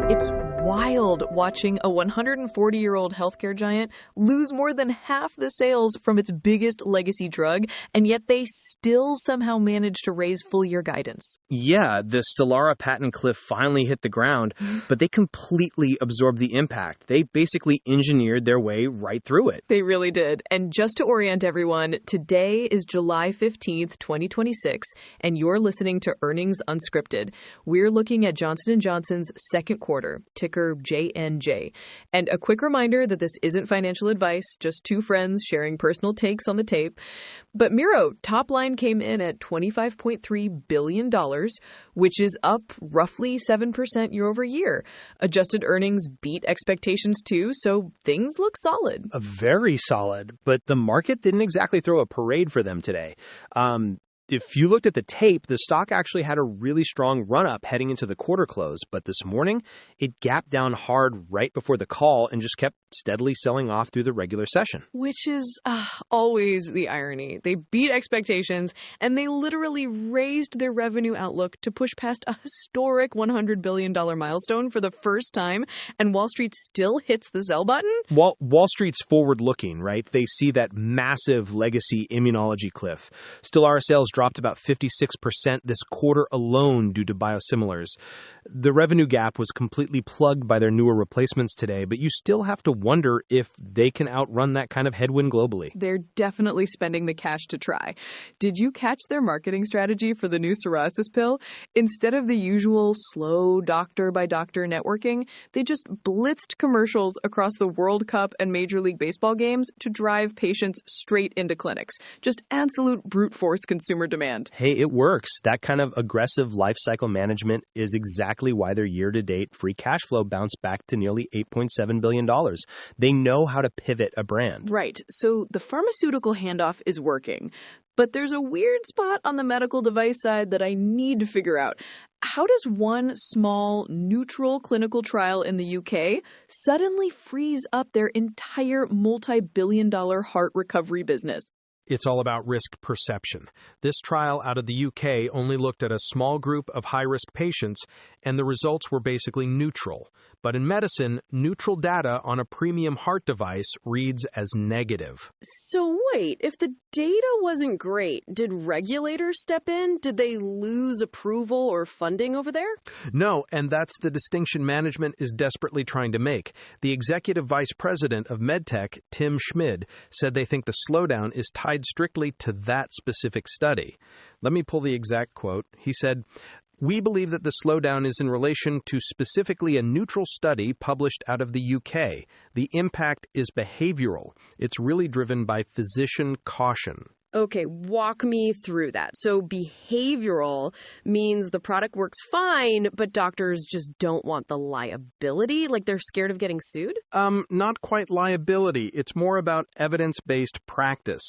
It's wild watching a 140-year-old healthcare giant lose more than half the sales from its biggest legacy drug, and yet they still somehow managed to raise full-year guidance. Yeah, the STELARA patent cliff finally hit the ground, but they completely absorbed the impact. They basically engineered their way right through it. They really did. And just to orient everyone, today is July 15th, 2026, and you're listening to Earnings Unscripted. We're looking at Johnson & Johnson's second quarter, ticker JNJ. And a quick reminder that this isn't financial advice, just two friends sharing personal takes on the tape. But Miro, top line came in at $25.3 billion, which is up roughly 7% year over year. Adjusted earnings beat expectations too, so things look solid. Very solid, but the market didn't exactly throw a parade for them today. If you looked at the tape, the stock actually had a really strong run-up heading into the quarter close, but this morning, it gapped down hard right before the call and just kept steadily selling off through the regular session. Which is always the irony. They beat expectations, and they literally raised their revenue outlook to push past a historic $100 billion milestone for the first time, and Wall Street still hits the sell button? Wall Street's forward-looking, right? They see that massive legacy immunology cliff. STELARA sales dropped about 56% this quarter alone due to biosimilars. The revenue gap was completely plugged by their newer replacements today, but you still have to wonder if they can outrun that kind of headwind globally. They're definitely spending the cash to try. Did you catch their marketing strategy for the new psoriasis pill? Instead of the usual slow doctor-by-doctor networking, they just blitzed commercials across the World Cup and Major League Baseball games to drive patients straight into clinics. Just absolute brute force consumer demand. Hey, it works. That kind of aggressive life cycle management is exactly why their year-to-date free cash flow bounced back to nearly $8.7 billion. They know how to pivot a brand. Right. So the pharmaceutical handoff is working. But there's a weird spot on the medical device side that I need to figure out. How does one small, neutral clinical trial in the UK suddenly freeze up their entire multi-billion-dollar heart recovery business? It's all about risk perception. This trial out of the UK only looked at a small group of high-risk patients, and the results were basically neutral. But in medicine, neutral data on a premium heart device reads as negative. So wait, if the data wasn't great, did regulators step in? Did they lose approval or funding over there? No, and that's the distinction management is desperately trying to make. The executive vice president of MedTech, Tim Schmid, said they think the slowdown is tied strictly to that specific study. Let me pull the exact quote. He said, "We believe that the slowdown is in relation to specifically a neutral study published out of the UK. The impact is behavioral. It's really driven by physician caution." Okay, walk me through that. So behavioral means the product works fine, but doctors just don't want the liability? Like they're scared of getting sued? Not quite liability. It's more about evidence-based practice.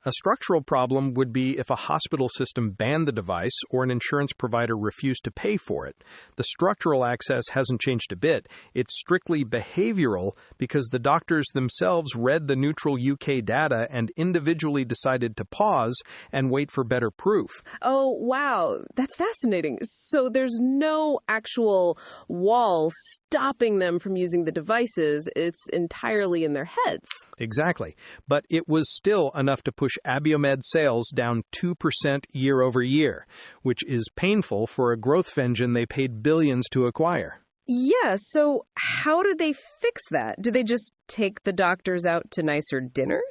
A structural problem would be if a hospital system banned the device or an insurance provider refused to pay for it. The structural access hasn't changed a bit. It's strictly behavioral because the doctors themselves read the neutral UK data and individually decided to pause and wait for better proof. Oh, wow. That's fascinating. So there's no actual wall stopping them from using the devices. It's entirely in their heads. Exactly. But it was still enough to push Abiomed sales down 2% year over year, which is painful for a growth engine they paid billions to acquire. Yeah, so how do they fix that? Do they just take the doctors out to nicer dinners?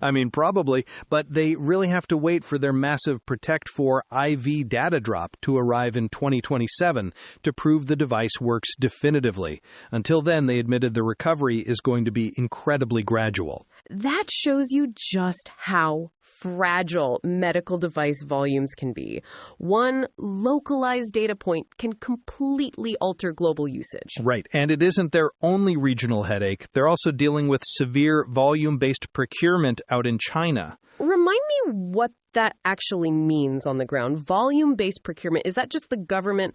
I mean, probably, but they really have to wait for their massive Protect 4 IV data drop to arrive in 2027 to prove the device works definitively. Until then, they admitted the recovery is going to be incredibly gradual. That shows you just how fragile medical device volumes can be. One localized data point can completely alter global usage. Right, and it isn't their only regional headache. They're also dealing with severe volume-based procurement out in China. Remind me what that actually means on the ground. Volume-based procurement, is that just the government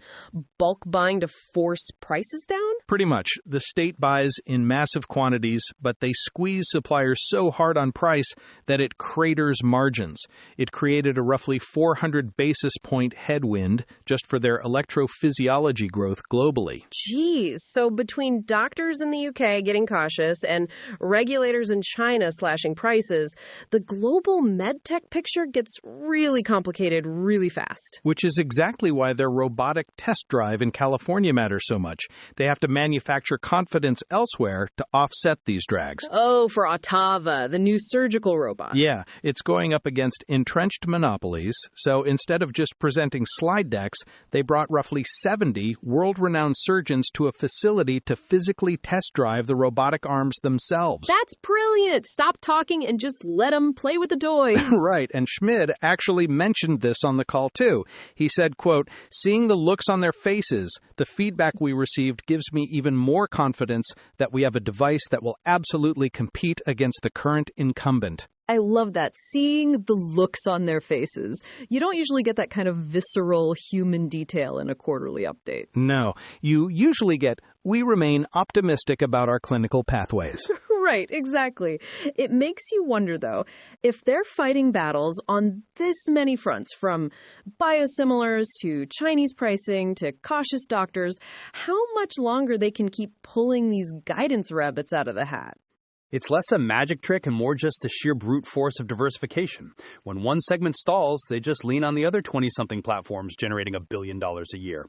bulk buying to force prices down? Pretty much. The state buys in massive quantities, but they squeeze suppliers so hard on price that it craters margins. It created a roughly 400 basis point headwind just for their electrophysiology growth globally. Geez, so between doctors in the UK getting cautious and regulators in China slashing prices, the global MedTech picture gets really complicated really fast. Which is exactly why their robotic test drive in California matters so much. They have to manufacture confidence elsewhere to offset these drags. Oh, for OTTAVA, the new surgical robot. Yeah, it's going up against entrenched monopolies, so instead of just presenting slide decks, they brought roughly 70 world-renowned surgeons to a facility to physically test drive the robotic arms themselves. That's brilliant! Stop talking and just let them play with the toys. Right, and Schmid actually mentioned this on the call too. He said, quote, "Seeing the looks on their faces, the feedback we received gives me even more confidence that we have a device that will absolutely compete against the current incumbent." I love that. Seeing the looks on their faces. You don't usually get that kind of visceral human detail in a quarterly update. No, you usually get, "We remain optimistic about our clinical pathways." Right, exactly. It makes you wonder, though, if they're fighting battles on this many fronts, from biosimilars to Chinese pricing to cautious doctors, how much longer they can keep pulling these guidance rabbits out of the hat. It's less a magic trick and more just the sheer brute force of diversification. When one segment stalls, they just lean on the other 20-something platforms generating $1 billion a year.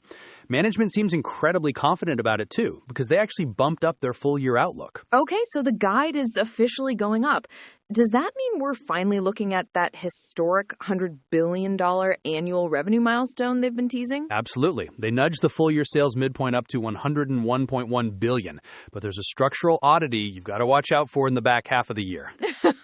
Management seems incredibly confident about it, too, because they actually bumped up their full-year outlook. Okay, so the guide is officially going up. Does that mean we're finally looking at that historic $100 billion annual revenue milestone they've been teasing? Absolutely. They nudged the full-year sales midpoint up to $101.1 billion. But there's a structural oddity you've got to watch out for in the back half of the year.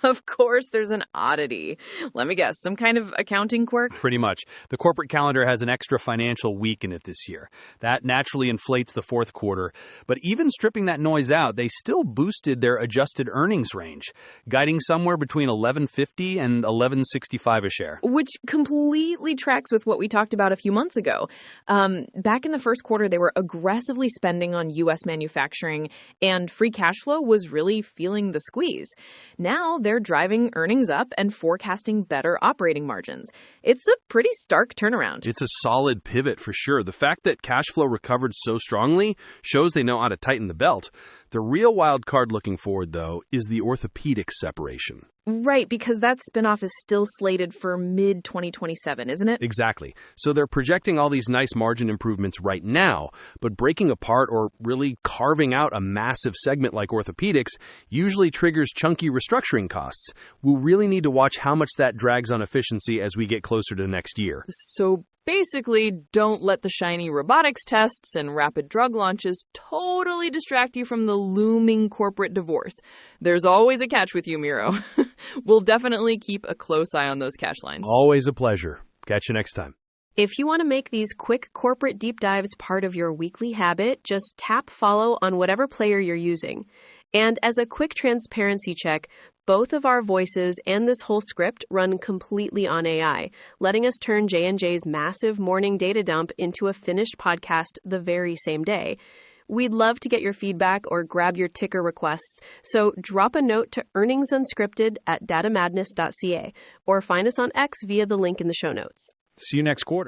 Of course there's an oddity. Let me guess, some kind of accounting quirk? Pretty much. The corporate calendar has an extra financial week in it this year. That naturally inflates the fourth quarter. But even stripping that noise out, they still boosted their adjusted earnings range, guiding somewhere between $11.50 and $11.65 a share. Which completely tracks with what we talked about a few months ago. Back in the first quarter, they were aggressively spending on U.S. manufacturing, and free cash flow was really feeling the squeeze. Now they're driving earnings up and forecasting better operating margins. It's a pretty stark turnaround. It's a solid pivot for sure. The fact that cash flow recovered so strongly shows they know how to tighten the belt. The real wild card looking forward, though, is the orthopaedics separation. Right, because that spinoff is still slated for mid-2027, isn't it? Exactly. So they're projecting all these nice margin improvements right now, but breaking apart or really carving out a massive segment like orthopedics usually triggers chunky restructuring costs. We'll really need to watch how much that drags on efficiency as we get closer to next year. So basically, don't let the shiny robotics tests and rapid drug launches totally distract you from the looming corporate divorce. There's always a catch with you, Miro. We'll definitely keep a close eye on those cash lines. Always a pleasure. Catch you next time. If you want to make these quick corporate deep dives part of your weekly habit, just tap follow on whatever player you're using. And as a quick transparency check, both of our voices and this whole script run completely on AI, letting us turn JNJ's massive morning data dump into a finished podcast the very same day. We'd love to get your feedback or grab your ticker requests, so drop a note to earningsunscripted@datamadness.ca or find us on X via the link in the show notes. See you next quarter.